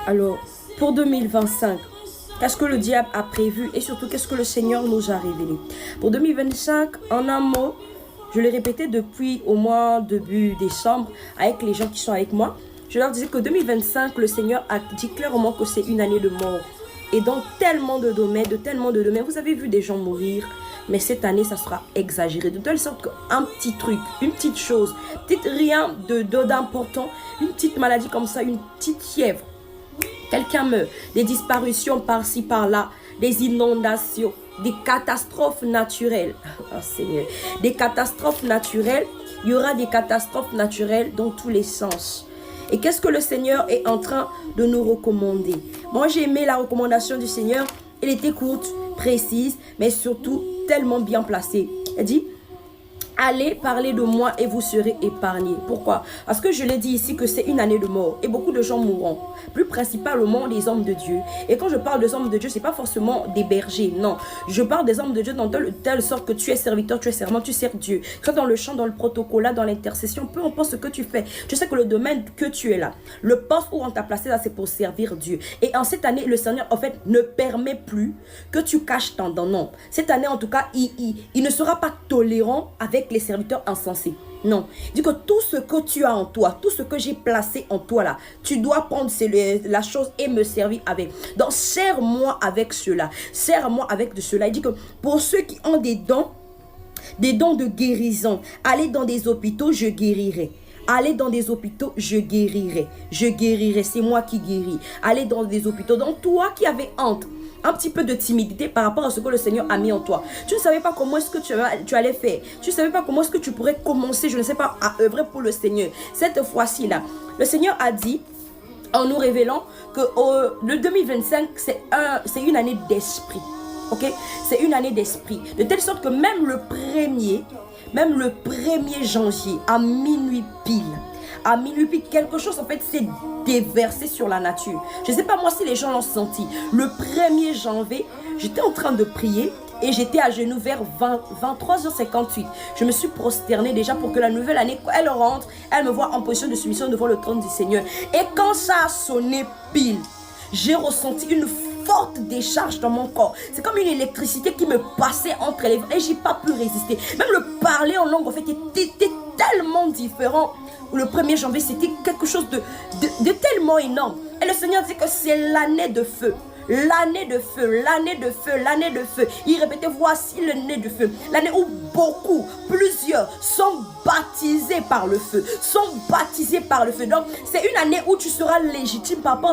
Alors, pour 2025, qu'est-ce que le diable a prévu et surtout qu'est-ce que le Seigneur nous a révélé? Pour 2025, en un mot, je l'ai répété depuis au moins début décembre avec les gens qui sont avec moi. Je leur disais que 2025, le Seigneur a dit clairement que c'est une année de mort. Et dans tellement de domaines, vous avez vu des gens mourir. Mais cette année, ça sera exagéré. De telle sorte qu'un petit truc, une petite chose, peut-être rien d'important, une petite maladie comme ça, une petite fièvre, quelqu'un meurt, des disparitions par-ci, par-là, des inondations, des catastrophes naturelles. Oh Seigneur, des catastrophes naturelles, il y aura des catastrophes naturelles dans tous les sens. Et qu'est-ce que le Seigneur est en train de nous recommander? Moi, j'ai aimé la recommandation du Seigneur. Elle était courte, précise, mais surtout tellement bien placée. Elle dit: allez parler de moi et vous serez épargnés. Pourquoi? Parce que je l'ai dit ici que c'est une année de mort et beaucoup de gens mourront. Plus principalement les hommes de Dieu. Et quand je parle des hommes de Dieu, c'est pas forcément des bergers, non. Je parle des hommes de Dieu dans telle sorte que tu es serviteur, tu es servant, tu sers Dieu. Que dans le chant, dans le protocole, là, dans l'intercession, peu importe ce que tu fais. Je sais que le domaine que tu es là, le poste où on t'a placé là, c'est pour servir Dieu. Et en cette année, le Seigneur, en fait, ne permet plus que tu caches ton nom. Cette année, en tout cas, il ne sera pas tolérant avec les serviteurs insensés. Non. Il dit que tout ce que tu as en toi, tout ce que j'ai placé en toi là, tu dois prendre la chose et me servir avec. Donc, sers-moi avec cela. Sers-moi avec de cela. Il dit que pour ceux qui ont des dons de guérison, allez dans des hôpitaux, je guérirai. Allez dans des hôpitaux, je guérirai. Je guérirai, c'est moi qui guéris. Allez dans des hôpitaux. Donc, toi qui avais honte, un petit peu de timidité par rapport à ce que le Seigneur a mis en toi. Tu ne savais pas comment est-ce que tu allais faire. Tu ne savais pas comment est-ce que tu pourrais commencer, je ne sais pas, à œuvrer pour le Seigneur. Cette fois-ci là, le Seigneur a dit, en nous révélant que le 2025, c'est une année d'esprit. Ok? C'est une année d'esprit. De telle sorte que même le 1er janvier, à minuit pile, quelque chose en fait s'est déversé sur la nature. Je ne sais pas moi si les gens l'ont senti. Le 1er janvier, j'étais en train de prier et j'étais à genoux vers 23h58. Je me suis prosternée déjà pour que la nouvelle année, quand elle rentre, elle me voit en position de soumission devant le trône du Seigneur. Et quand ça a sonné pile, j'ai ressenti une forte décharge dans mon corps. C'est comme une électricité qui me passait entre les bras et j'ai pas pu résister. Même le parler en langue en fait était tellement différent. Le 1er janvier, c'était quelque chose de tellement énorme. Et le Seigneur dit que c'est l'année de feu. L'année de feu, l'année de feu, l'année de feu. Il répétait, voici l'année de feu. L'année où plusieurs sont baptisés par le feu. Sont baptisés par le feu. Donc, c'est une année où tu seras légitime par rapport